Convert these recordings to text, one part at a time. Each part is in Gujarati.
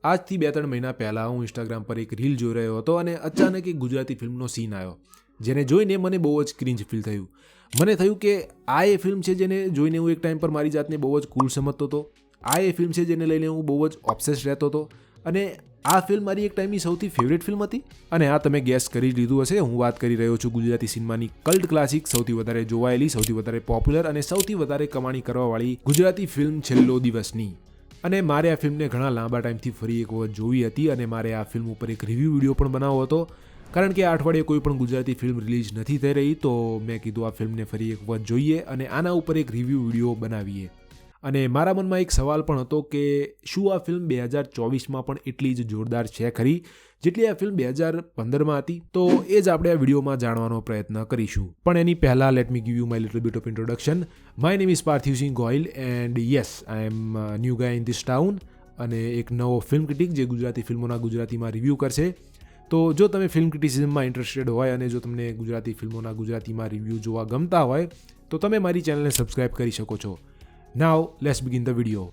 આજથી 2-3 મહિના પહેલાં હું ઇન્સ્ટાગ્રામ પર એક રીલ જોઈ રહ્યો હતો અને અચાનક એક ગુજરાતી ફિલ્મનો સીન આવ્યો, જેને જોઈને મને બહુ જ ક્રિંજ ફીલ થયું. મને થયું કે આ એ ફિલ્મ છે જેને જોઈને હું એક ટાઈમ પર મારી જાતને બહુ જ કૂલ સમજતો હતો. આ એ ફિલ્મ છે જેને લઈને હું બહુ જ ઓબ્સેસ રહેતો હતો અને આ ફિલ્મ મારી એક ટાઈમની સૌથી ફેવરેટ ફિલ્મ હતી. અને આ તમે ગેસ કરી લીધું હશે, હું વાત કરી રહ્યો છું ગુજરાતી સિનેમાની કલ્ટ ક્લાસિક, સૌથી વધારે જોવાયેલી, સૌથી વધારે પોપ્યુલર અને સૌથી વધારે કમાણી કરવાવાળી ગુજરાતી ફિલ્મ છેલ્લો દિવસની. અને મારે આ ફિલ્મને ઘણા લાંબા ટાઈમથી ફરી એક વખત જોવી હતી અને મારે આ ફિલ્મ ઉપર એક રિવ્યૂ વિડીયો પણ બનાવવો હતો, કારણ કે આ અઠવાડિયે કોઈ પણ ગુજરાતી ફિલ્મ રિલીઝ નથી થઈ રહી. તો મેં કીધું આ ફિલ્મને ફરી એક વખત જોઈએ અને આના ઉપર એક રિવ્યૂ વિડીયો બનાવીએ. અને મારા મનમાં એક સવાલ પણ હતો કે શું આ ફિલ્મ 2024માં પણ એટલી જ જોરદાર છે ખરી જેટલી આ ફિલ્મ 2015માં હતી? તો એ જ આપણે આ વિડીયોમાં જાણવાનો પ્રયત્ન કરીશું. પણ એની પહેલાં let me give you my little bit of introduction. My name is Parthiv Singh Gohil and yes, I am new guy in this town અને એક નવો ફિલ્મ ક્રિટિક જે ગુજરાતી ફિલ્મોના ગુજરાતીમાં રિવ્યૂ કરશે. તો જો તમે ફિલ્મ ક્રિટિસિઝમમાં ઇન્ટરેસ્ટેડ હોય અને જો તમને ગુજરાતી ફિલ્મોના ગુજરાતીમાં રિવ્યૂ જોવા ગમતા હોય તો તમે મારી ચેનલને સબસ્ક્રાઈબ કરી શકો છો. Now, let's begin the video.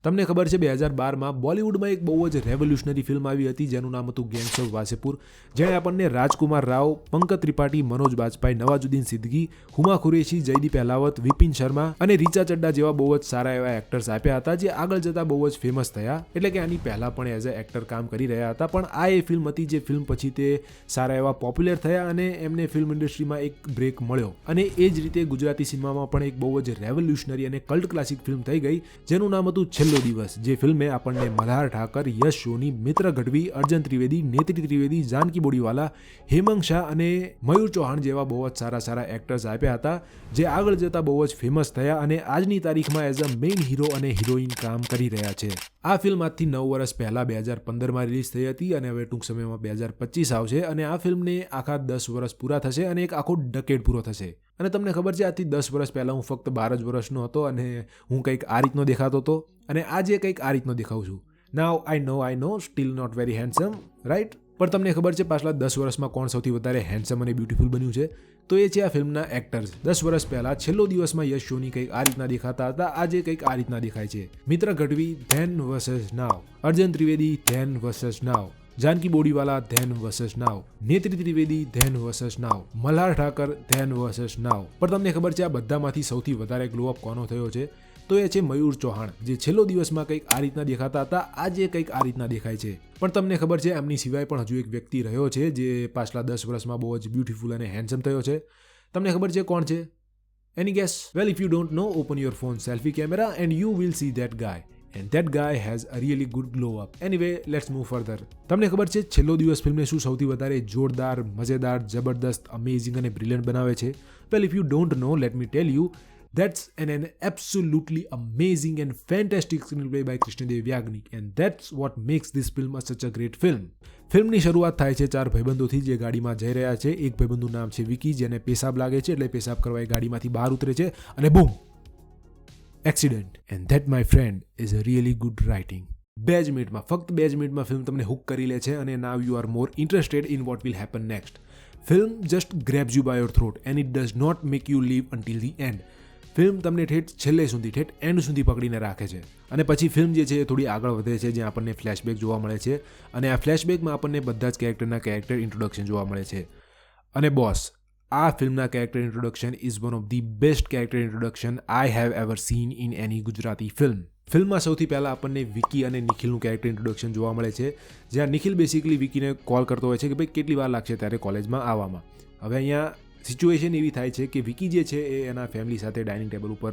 તમને ખબર છે 2012માં બોલિવૂડમાં એક બહુ જ રેવોલ્યુશનરી ફિલ્મ આવી હતી જેનું નામ હતું ગેંગ્સ ઓફ વાસેપુર, જેણે આપણને રાજકુમાર રાવ, પંકજ ત્રિપાઠી, મનોજ બાજપાઈ, નવાજુદ્દીન સિદ્દીકી, હુમા કુરેશી, જયદીપ અહેલાવત, વિપિન શર્મા અને રીચા ચડ્ડા જેવા બહુ જ સારા એવા એક્ટર્સ આપ્યા હતા, જે આગળ જતા બહુ જ ફેમસ થયા. એટલે કે આની પહેલા પણ એઝ અ એક્ટર કામ કરી રહ્યા હતા, પણ આ એ ફિલ્મ હતી જે ફિલ્મ પછી તે સારા એવા પોપ્યુલર થયા અને એમને ફિલ્મ ઇન્ડસ્ટ્રીમાં એક બ્રેક મળ્યો. અને એ જ રીતે ગુજરાતી સિનેમામાં પણ એક બહુ જ રેવોલ્યુશનરી અને કલ્ટ ક્લાસિક ફિલ્મ થઈ ગઈ જેનું નામ હતું છેલ્લો દિવસ. જે ફિલ્મે આપણને મલ્હાર ઠાકર, યશ સોની, મિત્ર ગઢવી, અર્જુન ત્રિવેદી, નેત્રી ત્રિવેદી, જાનકી બોડીવાલા, હેમંગ શાહ અને મયુર ચૌહાણ જેવા બહુ જ સારા એક્ટર્સ આપ્યા હતા, જે આગળ જતા બહુ જ ફેમસ થયા અને આજની તારીખમાં એઝ અ મેઇન હીરો અને હિરોઈન કામ કરી રહ્યા છે. આ ફિલ્મ આજથી 9 વર્ષ પહેલા 2015માં રિલીઝ થઈ હતી અને હવે ટૂંક સમયમાં 2025 આવશે અને આ ફિલ્મને આખા 10 વર્ષ પૂરા થશે અને એક આખો ડકેડ પૂરો થશે. અને તમને ખબર છે આજથી 10 વર્ષ પહેલાં હું ફક્ત 12 જ વર્ષનો હતો અને હું કંઈક આ રીતનો દેખાતો હતો અને આજે કંઈક આ રીતનો દેખાઉં છું. Now I know still not very handsome, right? પણ તમને ખબર છે પાછલા 10 વર્ષમાં કોણ સૌથી વધારે હેન્ડસમ અને બ્યુટીફુલ બન્યું છે? તો એ છે આ ફિલ્મના એક્ટર્સ. 10 વર્ષ પહેલા છેલ્લો દિવસમાં યશ સોની કંઈક આ રીતના દેખાતા હતા, આજે કંઈક આ રીતના દેખાય છે. મિત્ર ગઢવી ધેન વર્સસ નાવ, અર્જુન ત્રિવેદી ધેન વર્સસ નાવ, જાનકી બોડીવાલા ધેન વર્સસ નાવ, નેત્રી ત્રિવેદી ધેન વર્સસ નાવ, મલ્હાર ઠાકર ધેન વર્સસ નાવ. પણ તમને ખબર છે આ બધામાંથી સૌથી વધારે ગ્લો અપ કોનો થયો છે? તો એ છે મયુર ચૌહાણ, જે છેલ્લો દિવસમાં કંઈક આ રીતના દેખાતા હતા, આજે કંઈક આ રીતના દેખાય છે. પણ તમને ખબર છે એમની સિવાય પણ હજુ એક વ્યક્તિ રહ્યો છે જે પાછલા 10 વર્ષમાં બહુ જ બ્યુટીફુલ અને હેન્ડસમ થયો છે. તમને ખબર છે કોણ છે? Any guess? Well, if you don't know, open your phone selfie camera and you will see that guy. And that guy has a really good glow up. Anyway, let's move further. તમને ખબર છે છેલ્લો દિવસ ફિલ્મને શું સૌથી વધારે જોરદાર, મજેદાર, જબરદસ્ત, અમેઝિંગ અને બ્રિલિયન્ટ બનાવે છે? Well, if you don't know, let me tell you. That's an absolutely amazing and fantastic screenplay by Krishnadev Yagnik, and that's what makes this film such a great film. ફિલ્મની શરૂઆત થાય છે 4 ભાઈબંધોથી જે ગાડીમાં જઈ રહ્યા છે. એક ભાઈબંધનું નામ છે વિકી, જેને પેશાબ લાગે છે એટલે પેશાબ કરવા એ ગાડીમાંથી બહાર ઉતરે છે અને બૂમ, accident. And that my friend is a really good writing. 2 જ મિનિટમાં, ફક્ત 2 જ મિનિટમાં ફિલ્મ તમને હુક કરી લે છે અને now you are more interested in what will happen next. Film just grabs you by your throat and it does not make you leave until the end. Film તમને ઠેઠ છેલ્લે સુધી, ઠેઠ એન્ડ સુધી પકડીને રાખે છે. અને પછી ફિલ્મ જે છે એ થોડી આગળ વધે છે, જ્યાં આપણને ફ્લેશબેક જોવા મળે છે અને આ ફ્લેશબેકમાં આપણને બધા જ કેરેક્ટર ઇન્ટ્રોડક્શન જોવા મળે છે. અને બોસ, આ ફિલ્મના character introduction is one of the best character introduction I have ever scene in any Gujarati film. ફિલ્મમાં સૌથી પહેલાં આપણને વિકી અને નિખિલનું કેરેક્ટર ઇન્ટ્રોડક્શન જોવા મળે છે, જ્યાં નિખિલ બેસિકલી વિકીને કોલ કરતો હોય છે કે ભાઈ કેટલી વાર લાગશે ત્યારે કોલેજમાં આવવામાં. હવે અહીંયા સિચ્યુએશન એવી થાય છે કે વિકી જે છે એ એના ફેમિલી સાથે ડાઇનિંગ ટેબલ ઉપર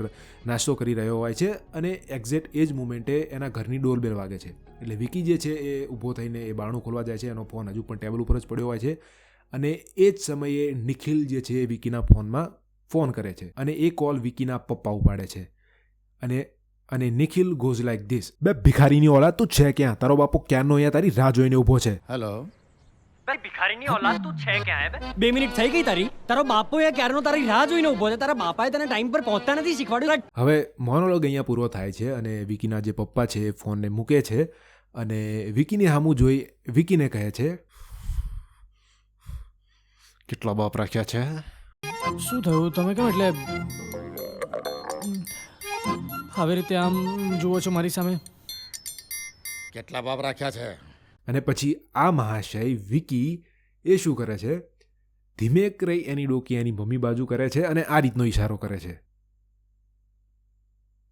નાસ્તો કરી રહ્યો હોય છે અને એક્ઝેક્ટ એ જ મુમેન્ટે એના ઘરની ડોરબેલ વાગે છે. એટલે વિકી જે છે એ ઊભો થઈને એ બારણું ખોલવા જાય છે, એનો ફોન હજુ પણ ટેબલ ઉપર જ પડ્યો હોય છે અને એ જ સમયે નિખિલ જે છે એ વિકીના ફોનમાં ફોન કરે છે અને એ કોલ વિકીના પપ્પા ઉપાડે છે અને નિખિલ ગોઝ લાઈક ધીસ: બે ભિખારીની ઓલાદ તું છે ક્યાં? તારો બાપો ક્યારનો અહીંયા તારી રાહ જોઈને ઊભો છે. હેલો, ભાઈ ભિખારીની ઓલાદ તું છે ક્યાં? હે 2 મિનિટ થઈ ગઈ તારી. તારો બાપો એ ક્યારનો તારી રાહ જોઈને ઊભો છે. તારા બાપાએ તને ટાઈમ પર પહોંચતા નથી શીખવાડ્યું. હવે મોનોલોગ અહીંયા પૂરો થાય છે અને વિકીના જે પપ્પા છે એ ફોનને મૂકે છે અને વિકીની સામું જોઈ વિકીને કહે છે, કેટલા બાપ રાખ્યા છે? શું થયું? તમે કેમ એટલે આવી રીતે આમ જુઓ છો મારી સામે? કેટલા બાપ રાખ્યા છે? અને પછી આ મહાશય વિકી એ શું કરે છે, ધીમેક રહી એની ડોકી એની મમ્મી બાજુ કરે છે અને આ રીતનો ઈશારો કરે છે.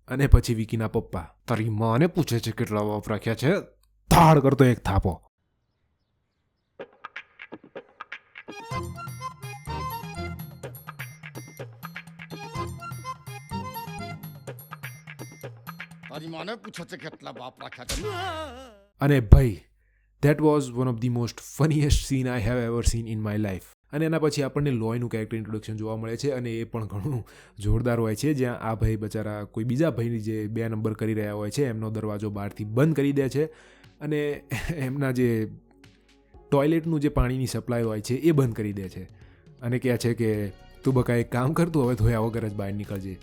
અને પછી વિકીના પપ્પા તારી માને પૂછે છે કેટલા બાપ રાખ્યા છે, થાળ કરતો એક થાપો. તારી માને પૂછે છે કેટલા બાપ રાખ્યા છે? અને ભાઈ that was one of the most funniest scene I have ever scene in my life. અને એના પછી આપણને લોયનું કેરેક્ટર ઇન્ટ્રોડક્શન જોવા મળે છે અને એ પણ ઘણું જોરદાર હોય છે, જ્યાં આ ભાઈ બચારા કોઈ બીજા ભાઈની જે 2 નંબર કરી રહ્યા હોય છે એમનો દરવાજો બહારથી બંધ કરી દે છે અને એમના જે ટોયલેટનું જે પાણીની સપ્લાય હોય છે એ બંધ કરી દે છે અને કહે છે કે તું બકા એક કામ કર, તું હવે ધોયા વગર જ બહાર નીકળજે.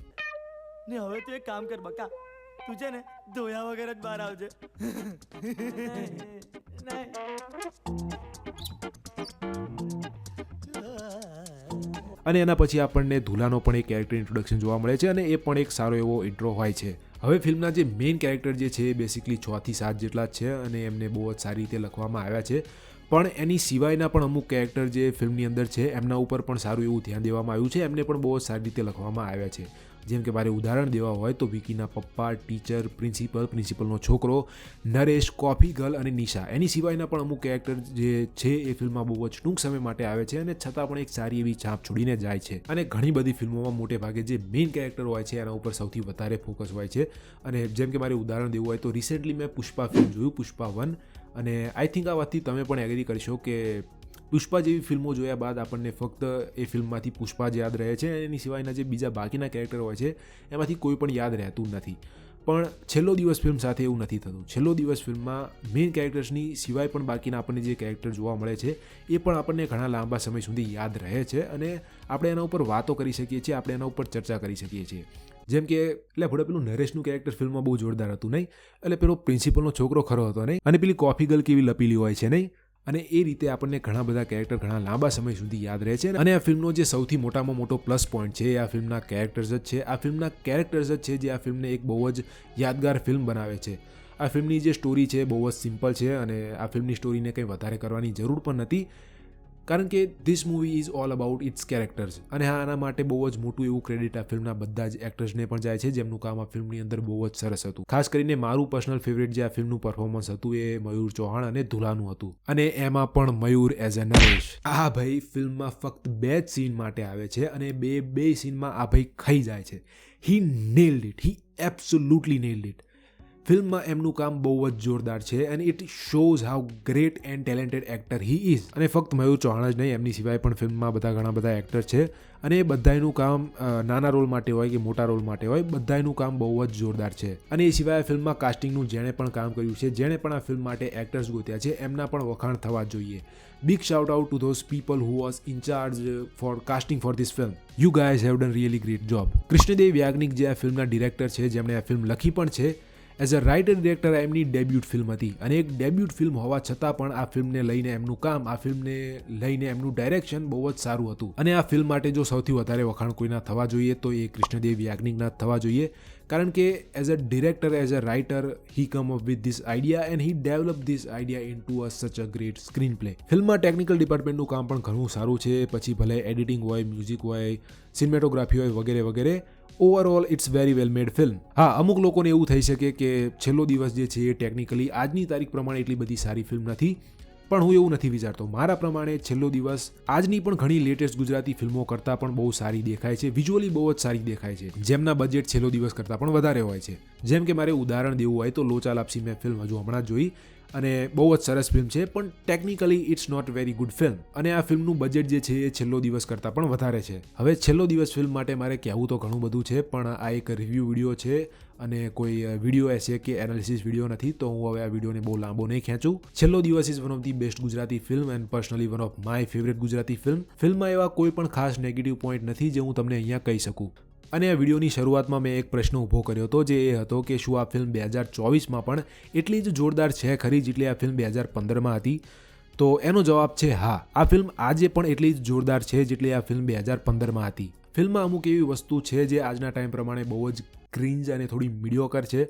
ને હવે તું એક કામ કર બકા, તું છે ને ધોયા વગર જ બહાર આવજે. અને એના પછી આપણને ધુલાનો પણ એક કેરેક્ટર ઇન્ટ્રોડક્શન જોવા મળે છે અને એ પણ એક સારો એવો ઇન્ટ્રો હોય છે. હવે ફિલ્મના જે મેઇન કેરેક્ટર જે છે એ બેસિકલી 6 થી 7 જેટલા જ છે અને એમને બહુ જ સારી રીતે લખવામાં આવ્યા છે. પણ એની સિવાયના પણ અમુક કેરેક્ટર જે ફિલ્મની અંદર છે એમના ઉપર પણ સારું એવું ધ્યાન દેવામાં આવ્યું છે, એમને પણ બહુ જ સારી રીતે લખવામાં આવ્યા છે. જેમ કે મારે ઉદાહરણ દેવા હોય તો વિકીના પપ્પા, ટીચર, પ્રિન્સિપલનો છોકરો, નરેશ, કોફી ગર્લ અને નિશા. એની સિવાયના પણ અમુક કેરેક્ટર જે છે એ ફિલ્મમાં બહુ જ ટૂંક સમય માટે આવે છે અને છતાં પણ એક સારી એવી છાપ છોડીને જાય છે. અને ઘણી બધી ફિલ્મોમાં મોટે ભાગે જે મેઇન કેરેક્ટર હોય છે એના ઉપર સૌથી વધારે ફોકસ હોય છે. અને જેમ કે મારે ઉદાહરણ દેવું હોય તો રિસેન્ટલી મેં પુષ્પા ફિલ્મ જોયું, પુષ્પા 1, અને આઈ થિંક આ વાતથી તમે પણ એગ્રી કરશો કે પુષ્પા જેવી ફિલ્મો જોયા બાદ આપણને ફક્ત એ ફિલ્મમાંથી પુષ્પા જ યાદ રહે છે, એની સિવાયના જે બીજા બાકીના કેરેક્ટર હોય છે એમાંથી કોઈ પણ યાદ રહેતું નથી. પણ છેલ્લો દિવસ ફિલ્મ સાથે એવું નથી થતું. છેલ્લો દિવસ ફિલ્મમાં મેઇન કેરેક્ટર્સની સિવાય પણ બાકીના આપણને જે કેરેક્ટર જોવા મળે છે એ પણ આપણને ઘણા લાંબા સમય સુધી યાદ રહે છે અને આપણે એના ઉપર વાતો કરી શકીએ છીએ, આપણે એના ઉપર ચર્ચા કરી શકીએ છીએ. જેમ કે એટલે ભોળે પેલું નરેશનું કેરેક્ટર ફિલ્મમાં બહુ જોરદાર હતું નહીં, એટલે પેલો પ્રિન્સિપલનો છોકરો ખરો હતો નહીં, અને પેલી કોફી ગર્લ કેવી લપીલી હોય છે નહીં. અને એ રીતે આપણને ઘણા બધા કેરેક્ટર ઘણા લાંબા સમય સુધી યાદ રહે છે. અને આ ફિલ્મનો જે સૌથી મોટામાં મોટો પ્લસ પોઈન્ટ છે એ આ ફિલ્મના કેરેક્ટર્સ જ છે. આ ફિલ્મના કેરેક્ટર્સ જ છે જે આ ફિલ્મને એક બહુ જ યાદગાર ફિલ્મ બનાવે છે. આ ફિલ્મની જે સ્ટોરી છે બહુ જ સિમ્પલ છે અને આ ફિલ્મની સ્ટોરીને કંઈ વધારે કરવાની જરૂર પણ નથી, કારણ કે this movie is all about its characters. અને હા, આના માટે બહુ જ મોટું એવું ક્રેડિટ આ ફિલ્મના બધા જ એક્ટર્સને પણ જાય છે, જેમનું કામ આ ફિલ્મની અંદર બહુ જ સરસ હતું. ખાસ કરીને મારું પર્સનલ ફેવરેટ જે આ ફિલ્મનું પરફોર્મન્સ હતું એ મયુર ચૌહાણ અને ધુલાનું હતું, અને એમાં પણ મયુર એઝ અ નરેશ. આ ભાઈ ફિલ્મમાં ફક્ત 2 જ સીન માટે આવે છે અને બે સીનમાં આ ભાઈ ખાઈ જાય છે. હી નેલ્ડ ઇટ, હી એબ્સોલ્યુટલી નેલ્ડ ઇટ. ફિલ્મમાં એમનું કામ બહુ જ જોરદાર છે and it shows how great and talented actor he is. અને ફક્ત મયુર ચૌહાણ જ નહીં, એમની સિવાય પણ ફિલ્મમાં ઘણા બધા એક્ટર છે અને એ બધાનું કામ નાના રોલ માટે હોય કે મોટા રોલ માટે હોય, બધાનું કામ બહુ જ જોરદાર છે. અને એ સિવાય ફિલ્મમાં કાસ્ટિંગનું જેણે પણ કામ કર્યું છે, જેણે પણ આ ફિલ્મ માટે એક્ટર્સ ગોત્યા છે, એમના પણ વખાણ થવા જોઈએ. Big shout out to those people who was in charge for casting for this film. You guys have done really great job. Krishnadev Yagnik જે આ ફિલ્મના ડિરેક્ટર છે, જેમણે આ ફિલ્મ લખી પણ છે, એઝ અ રાઇટર ડિરેક્ટર એમની ડેબ્યુટ ફિલ્મ હતી અને એક ડેબ્યુટ ફિલ્મ હોવા છતાં પણ આ ફિલ્મને લઈને એમનું કામ, આ ફિલ્મને લઈને એમનું ડાયરેક્શન બહુ જ સારું હતું. અને આ ફિલ્મ માટે જો સૌથી વધારે વખાણ કોઈના થવા જોઈએ તો એ કૃષ્ણદેવ યાજ્ઞિકના થવા જોઈએ, કારણ કે as a director, as a writer, he come up with this idea and he develop this idea into such a great screenplay. ફિલ્મમાં ટેકનિકલ ડિપાર્ટમેન્ટનું કામ પણ ઘણું સારું છે, પછી ભલે એડિટિંગ હોય, મ્યુઝિક હોય, સિનેમેટોગ્રાફી હોય, વગેરે વગેરે. Overall it's very well made film. હા, અમુક લોકોને એવું થઈ શકે કે છેલ્લો દિવસ જે છે એ ટેકનિકલી આજની તારીખ પ્રમાણે એટલી બધી સારી ફિલ્મ નથી, પણ હું એવું નથી વિચારતો. મારા પ્રમાણે છેલ્લો દિવસ આજની પણ ઘણી લેટેસ્ટ ગુજરાતી ફિલ્મો કરતાં પણ બહુ સારી દેખાય છે, વિઝ્યુઅલી બહુ જ સારી દેખાય છે, જેમના બજેટ છેલ્લો દિવસ કરતાં પણ વધારે હોય છે. જેમ કે મારે ઉદાહરણ દેવું હોય તો લોચા લાપસી મેં ફિલ્મ હજુ હમણાં જ જોઈ અને બહુ જ સરસ ફિલ્મ છે, પણ technically it's not very good film. અને આ ફિલ્મનું બજેટ જે છે એ છેલ્લો દિવસ કરતાં પણ વધારે છે. હવે છેલ્લો દિવસ ફિલ્મ માટે મારે કહેવું તો ઘણું બધું છે, પણ આ એક રિવ્યૂ વિડીયો છે અને કોઈ વિડીયો એસે કે એનાલિસિસ વિડીયો નથી, તો હું હવે આ વિડીયોને બહુ લાંબો નહીં ખેંચું. છેલ્લો દિવસ is one of the best Gujarati film and personally one of my favourite Gujarati film. ફિલ્મમાં એવા કોઈ પણ ખાસ નેગેટિવ પોઈન્ટ નથી જે હું તમને અહીંયા કહી શકું. અને આ વિડીયોની શરૂઆતમાં મેં એક પ્રશ્ન ઊભો કર્યો હતો, જે એ હતો કે શું આ ફિલ્મ 2024માં પણ એટલી જ જોરદાર છે ખરી જેટલી આ ફિલ્મ 2015માં હતી? તો એનો જવાબ છે હા, આ ફિલ્મ આજે પણ એટલી જ જોરદાર છે જેટલી આ ફિલ્મ 2015માં હતી. ફિલ્મમાં અમુક એવી વસ્તુ છે જે આજના ટાઈમ પ્રમાણે બહુ જ ક્રિંજ અને થોડી મીડિયોકર છે,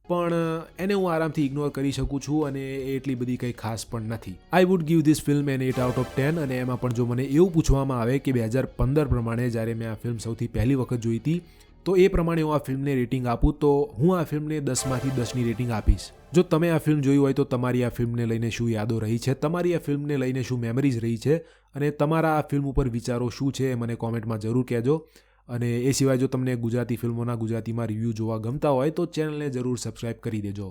પણ એને હું આરામથી ઇગ્નોર કરી શકું છું અને એ એટલી બધી કંઈ ખાસ પણ નથી. I would give this film an 8 out of 10. અને એમાં પણ જો મને એવું પૂછવામાં આવે કે 2015 પ્રમાણે જ્યારે મેં આ ફિલ્મ સૌથી પહેલી વખત જોઈ હતી તો એ પ્રમાણે હું આ ફિલ્મને રેટિંગ આપું તો હું આ ફિલ્મને 10માંથી 10ની રેટિંગ આપીશ. જો તમે આ ફિલ્મ જોઈ હોય તો તમારી આ ફિલ્મને લઈને શું યાદો રહી છે, તમારી આ ફિલ્મને લઈને શું મેમરીઝ રહી છે અને તમારા આ ફિલ્મ ઉપર વિચારો શું છે એ મને કોમેન્ટમાં જરૂર કહેજો. અને એ સિવાય જો તમને ગુજરાતી ફિલ્મોના ગુજરાતીમાં રિવ્યૂ જોવા ગમતા હોય તો ચેનલને જરૂર સબસ્ક્રાઈબ કરી દેજો.